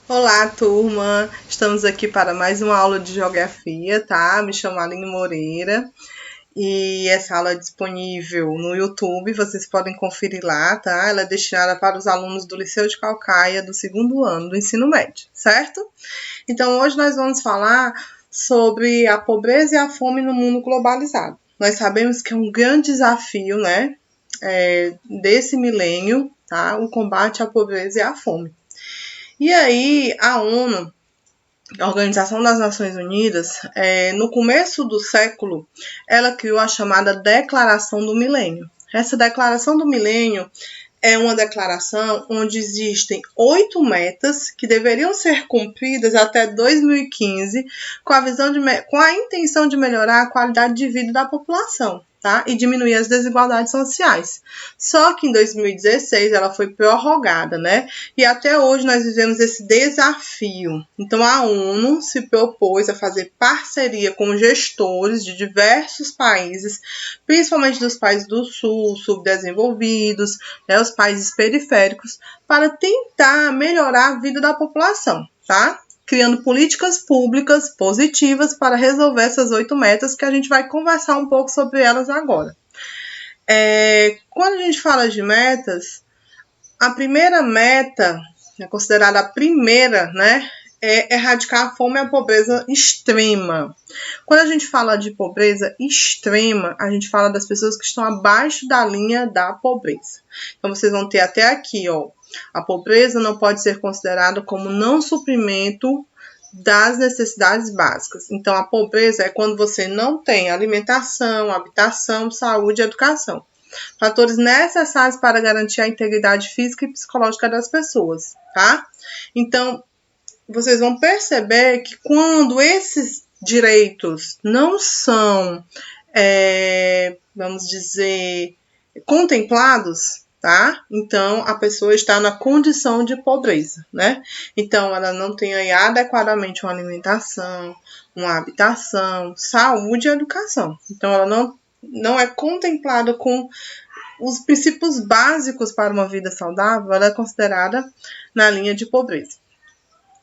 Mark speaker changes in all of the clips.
Speaker 1: Olá, turma! Estamos aqui para mais uma aula de geografia, tá? Me chamo Aline Moreira e essa aula é disponível no YouTube, vocês podem conferir lá, tá? Ela é destinada para os alunos do Liceu de Caucaia do segundo ano do ensino médio, certo? Então, hoje nós vamos falar sobre a pobreza e a fome no mundo globalizado. Nós sabemos que é um grande desafio, né? Desse milênio, tá? O combate à pobreza e à fome. E aí, a ONU, a Organização das Nações Unidas, no começo do século, ela criou a chamada Declaração do Milênio. Essa Declaração do Milênio é uma declaração onde existem 8 metas que deveriam ser cumpridas até 2015, com a intenção de melhorar a qualidade de vida da população, tá? E diminuir as desigualdades sociais. Só que em 2016 ela foi prorrogada, né? E até hoje nós vivemos esse desafio. Então a ONU se propôs a fazer parceria com gestores de diversos países, principalmente dos países do sul, subdesenvolvidos, né, os países periféricos, para tentar melhorar a vida da população, tá? Criando políticas públicas positivas para resolver essas 8 metas que a gente vai conversar um pouco sobre elas agora. Quando a gente fala de metas, a primeira meta, considerada a primeira, né, é erradicar a fome e a pobreza extrema. Quando a gente fala de pobreza extrema, a gente fala das pessoas que estão abaixo da linha da pobreza. Então, vocês vão ter até aqui, ó, a pobreza não pode ser considerada como não suprimento das necessidades básicas. Então, a pobreza é quando você não tem alimentação, habitação, saúde e educação. Fatores necessários para garantir a integridade física e psicológica das pessoas, tá? Então, vocês vão perceber que quando esses direitos não são, vamos dizer, contemplados, tá? Então, a pessoa está na condição de pobreza, né? Então, ela não tem aí adequadamente uma alimentação, uma habitação, saúde e educação. Então, ela não é contemplada com os princípios básicos para uma vida saudável, ela é considerada na linha de pobreza.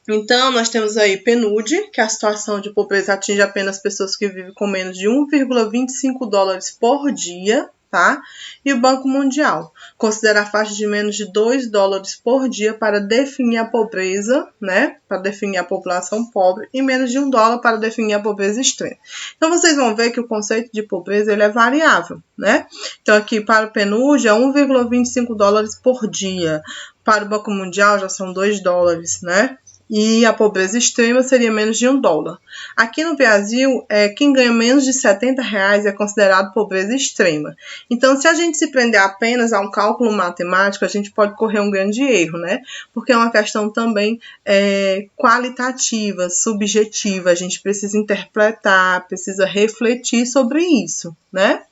Speaker 1: Então, nós temos aí PNUD, que a situação de pobreza atinge apenas pessoas que vivem com menos de 1,25 dólares por dia, tá? E o Banco Mundial considera a faixa de menos de 2 dólares por dia para definir a pobreza, né? Para definir a população pobre, e menos de 1 dólar para definir a pobreza extrema. Então, vocês vão ver que o conceito de pobreza ele é variável, né? Então, aqui para o PNUD é 1,25 dólares por dia. Para o Banco Mundial já são 2 dólares, né? E a pobreza extrema seria menos de 1 dólar. Aqui no Brasil, quem ganha menos de R$70 é considerado pobreza extrema. Então, se a gente se prender apenas a um cálculo matemático, a gente pode correr um grande erro, né? Porque é uma questão também qualitativa, subjetiva. A gente precisa interpretar, precisa refletir sobre isso, né?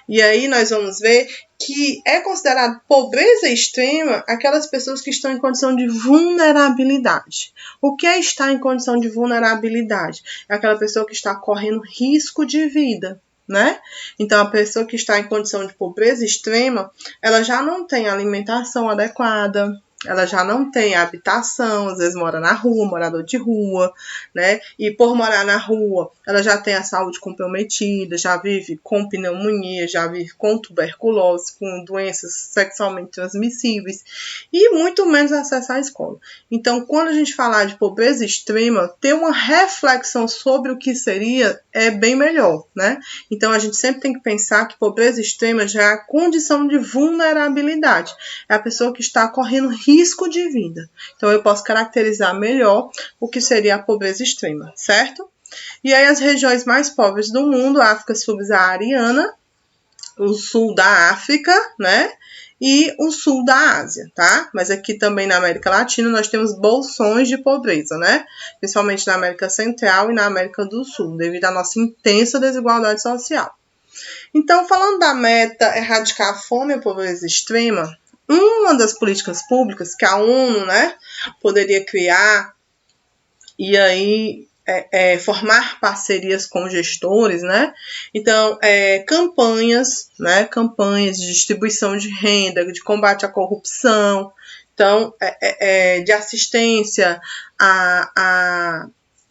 Speaker 1: E aí nós vamos ver que é considerado pobreza extrema aquelas pessoas que estão em condição de vulnerabilidade. O que é estar em condição de vulnerabilidade? É aquela pessoa que está correndo risco de vida, né? Então, a pessoa que está em condição de pobreza extrema, ela já não tem alimentação adequada, ela já não tem habitação, às vezes mora na rua, morador de rua, né? E por morar na rua, ela já tem a saúde comprometida, já vive com pneumonia, já vive com tuberculose, com doenças sexualmente transmissíveis e muito menos acesso à escola. Então, quando a gente falar de pobreza extrema, ter uma reflexão sobre o que seria é bem melhor, né? Então, a gente sempre tem que pensar que pobreza extrema já é a condição de vulnerabilidade. É a pessoa que está correndo risco de vida. Então, eu posso caracterizar melhor o que seria a pobreza extrema, certo? E aí, as regiões mais pobres do mundo, a África subsaariana, o sul da África, né? E o sul da Ásia, tá? Mas aqui também na América Latina nós temos bolsões de pobreza, né? Principalmente na América Central e na América do Sul, devido à nossa intensa desigualdade social. Então, falando da meta erradicar a fome e a pobreza extrema, uma das políticas públicas que a ONU, né, poderia criar e aí formar parcerias com gestores, né? Então, campanhas, né? Campanhas de distribuição de renda, de combate à corrupção, Então, de assistência a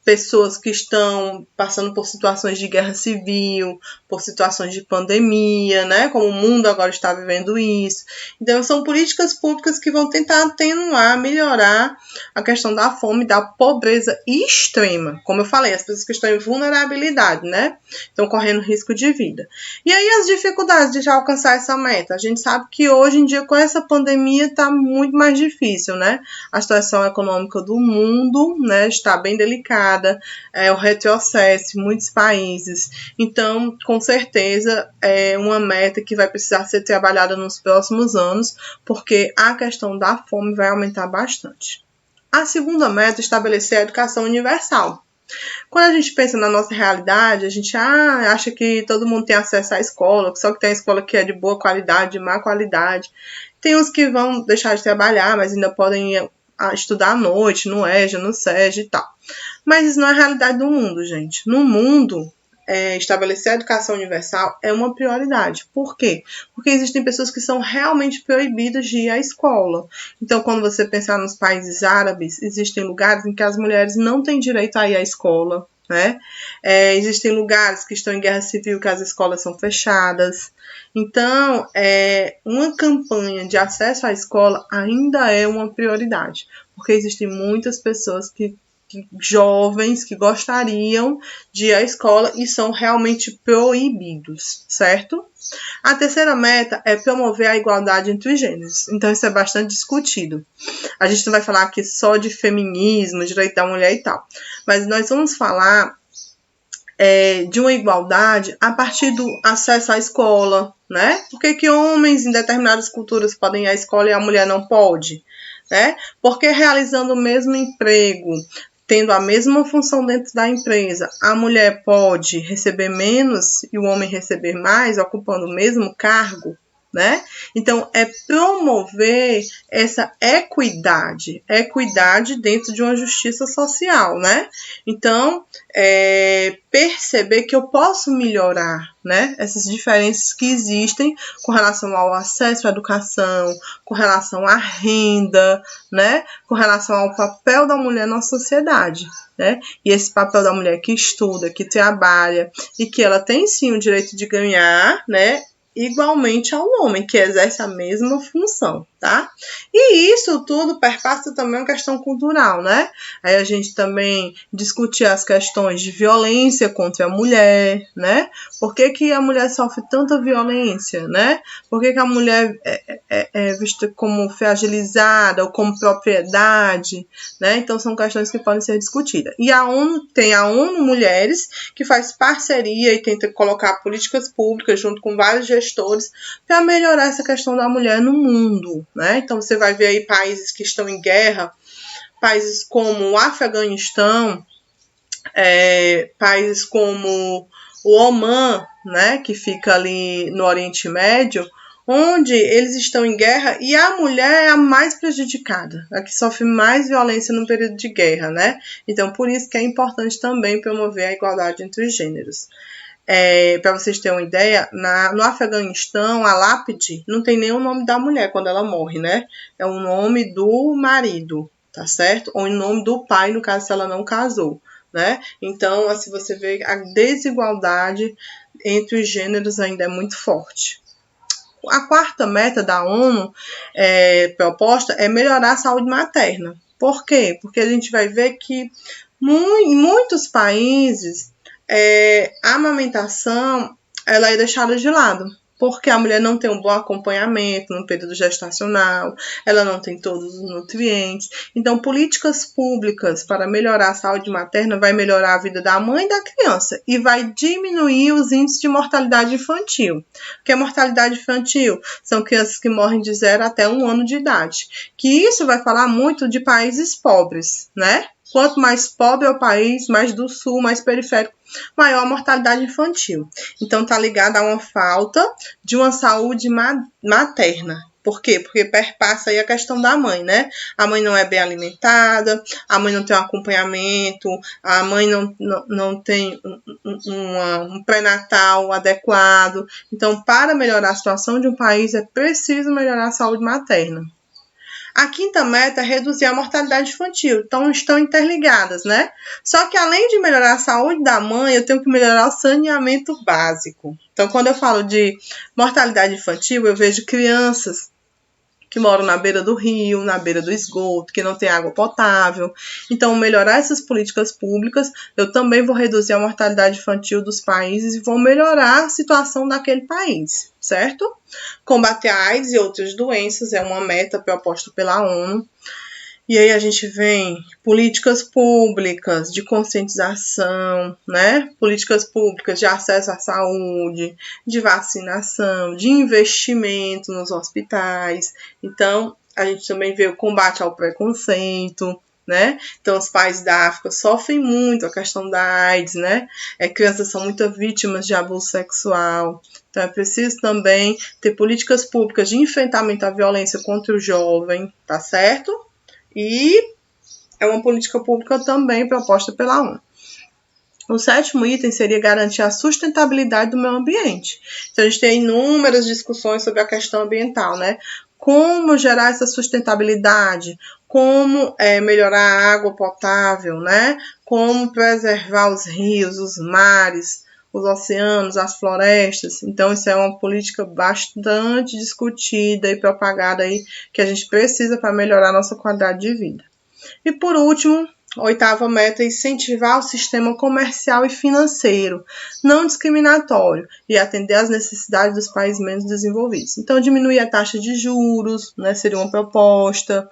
Speaker 1: pessoas que estão passando por situações de guerra civil, por situações de pandemia, né? Como o mundo agora está vivendo isso. Então, são políticas públicas que vão tentar atenuar, melhorar a questão da fome e da pobreza extrema. Como eu falei, as pessoas que estão em vulnerabilidade, né? Estão correndo risco de vida. E aí, as dificuldades de já alcançar essa meta. A gente sabe que hoje em dia, com essa pandemia, está muito mais difícil, né? A situação econômica do mundo, né, está bem delicada. O retrocesso em muitos países. Então, com certeza, é uma meta que vai precisar ser trabalhada nos próximos anos, porque a questão da fome vai aumentar bastante. A segunda meta é estabelecer a educação universal. Quando a gente pensa na nossa realidade, a gente acha que todo mundo tem acesso à escola, só que tem a escola que é de boa qualidade, de má qualidade. Tem uns que vão deixar de trabalhar, mas ainda podem estudar à noite, no EJA, no SESI e tal. Mas isso não é a realidade do mundo, gente. No mundo, estabelecer a educação universal é uma prioridade. Por quê? Porque existem pessoas que são realmente proibidas de ir à escola. Então, quando você pensar nos países árabes, existem lugares em que as mulheres não têm direito a ir à escola, né? Existem lugares que estão em guerra civil que as escolas são fechadas. Então, uma campanha de acesso à escola ainda é uma prioridade, porque existem muitas pessoas jovens que gostariam de ir à escola e são realmente proibidos, certo? A terceira meta é promover a igualdade entre os gêneros. Então, isso é bastante discutido. A gente não vai falar aqui só de feminismo, direito da mulher e tal, mas nós vamos falar de uma igualdade a partir do acesso à escola, né? Por que homens em determinadas culturas podem ir à escola e a mulher não pode? Né? Porque realizando o mesmo emprego, tendo a mesma função dentro da empresa, a mulher pode receber menos e o homem receber mais, ocupando o mesmo cargo, né? Então, é promover essa equidade dentro de uma justiça social, né? Então, perceber que eu posso melhorar, né, essas diferenças que existem com relação ao acesso à educação, com relação à renda, né, com relação ao papel da mulher na sociedade, né? E esse papel da mulher que estuda, que trabalha e que ela tem sim o direito de ganhar, né, igualmente ao homem, que exerce a mesma função, tá? E isso tudo perpassa também uma questão cultural, né? Aí a gente também discutir as questões de violência contra a mulher, né? Por que a mulher sofre tanta violência, né? Por que a mulher é vista como fragilizada ou como propriedade, né? Então são questões que podem ser discutidas. E a ONU tem a ONU Mulheres, que faz parceria e tenta colocar políticas públicas junto com vários gestores para melhorar essa questão da mulher no mundo, né? Então você vai ver aí países que estão em guerra, países como o Afeganistão, países como o Omã, né, que fica ali no Oriente Médio, onde eles estão em guerra e a mulher é a mais prejudicada, a que sofre mais violência no período de guerra, né? Então, por isso que é importante também promover a igualdade entre os gêneros. Para vocês terem uma ideia, no Afeganistão, a lápide não tem nem o nome da mulher quando ela morre, né? É o nome do marido, tá certo? Ou o nome do pai, no caso, se ela não casou, né? Então, assim, você vê a desigualdade entre os gêneros ainda é muito forte. A quarta meta da ONU proposta é melhorar a saúde materna. Por quê? Porque a gente vai ver que em muitos países a amamentação ela é deixada de lado, porque a mulher não tem um bom acompanhamento no período gestacional, ela não tem todos os nutrientes. Então, políticas públicas para melhorar a saúde materna vai melhorar a vida da mãe e da criança e vai diminuir os índices de mortalidade infantil. O que é mortalidade infantil? São crianças que morrem de 0 até 1 ano de idade. Que isso vai falar muito de países pobres, né? Quanto mais pobre é o país, mais do sul, mais periférico, maior a mortalidade infantil. Então, está ligada a uma falta de uma saúde materna. Por quê? Porque perpassa aí a questão da mãe, né? A mãe não é bem alimentada, a mãe não tem um acompanhamento, a mãe não tem um pré-natal adequado. Então, para melhorar a situação de um país, é preciso melhorar a saúde materna. A quinta meta é reduzir a mortalidade infantil. Então, estão interligadas, né? Só que além de melhorar a saúde da mãe, eu tenho que melhorar o saneamento básico. Então, quando eu falo de mortalidade infantil, eu vejo crianças que moram na beira do rio, na beira do esgoto, que não tem água potável. Então, melhorar essas políticas públicas, eu também vou reduzir a mortalidade infantil dos países e vou melhorar a situação daquele país, certo? Combater a AIDS e outras doenças é uma meta proposta pela ONU. E aí a gente vem políticas públicas de conscientização, né? Políticas públicas de acesso à saúde, de vacinação, de investimento nos hospitais. Então, a gente também vê o combate ao preconceito, né? Então, os países da África sofrem muito a questão da AIDS, né? Crianças são muito vítimas de abuso sexual. Então, é preciso também ter políticas públicas de enfrentamento à violência contra o jovem, tá certo? E é uma política pública também proposta pela ONU. O sétimo item seria garantir a sustentabilidade do meio ambiente. Então, a gente tem inúmeras discussões sobre a questão ambiental, né? Como gerar essa sustentabilidade, como melhorar a água potável, né? Como preservar os rios, os mares, os oceanos, as florestas. Então, isso é uma política bastante discutida e propagada aí, que a gente precisa para melhorar a nossa qualidade de vida. E por último, a oitava meta é incentivar o sistema comercial e financeiro não discriminatório e atender às necessidades dos países menos desenvolvidos. Então, diminuir a taxa de juros, né, seria uma proposta,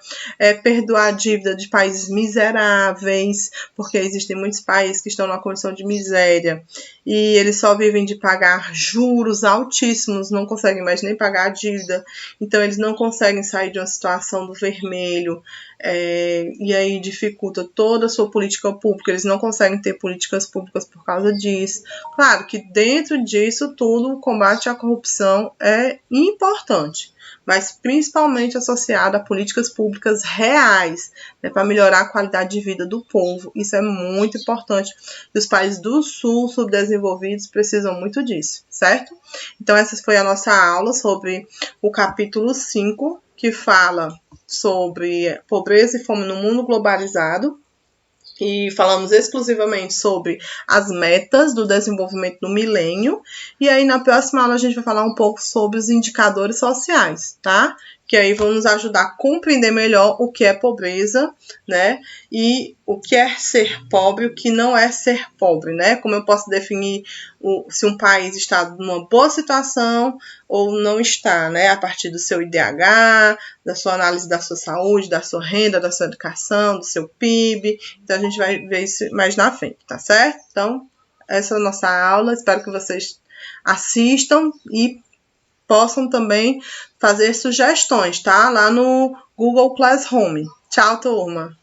Speaker 1: perdoar a dívida de países miseráveis, porque existem muitos países que estão numa condição de miséria e eles só vivem de pagar juros altíssimos, não conseguem mais nem pagar a dívida, então eles não conseguem sair de uma situação do vermelho, e aí dificulta toda a sua política pública, eles não conseguem ter políticas públicas por causa disso. Claro que dentro disso tudo, o combate à corrupção é importante, mas principalmente associado a políticas públicas reais, né, para melhorar a qualidade de vida do povo. Isso é muito importante. E os países do sul, subdesenvolvidos, precisam muito disso, certo? Então, essa foi a nossa aula sobre o capítulo 5, que fala sobre pobreza e fome no mundo globalizado. E falamos exclusivamente sobre as metas do desenvolvimento do milênio. E aí, na próxima aula, a gente vai falar um pouco sobre os indicadores sociais, tá? Que aí vão nos ajudar a compreender melhor o que é pobreza, né? E o que é ser pobre, o que não é ser pobre, né? Como eu posso definir se um país está numa boa situação ou não está, né? A partir do seu IDH, da sua análise da sua saúde, da sua renda, da sua educação, do seu PIB. Então, a gente vai ver isso mais na frente, tá certo? Então, essa é a nossa aula. Espero que vocês assistam e possam também fazer sugestões, tá? Lá no Google Classroom. Tchau, turma!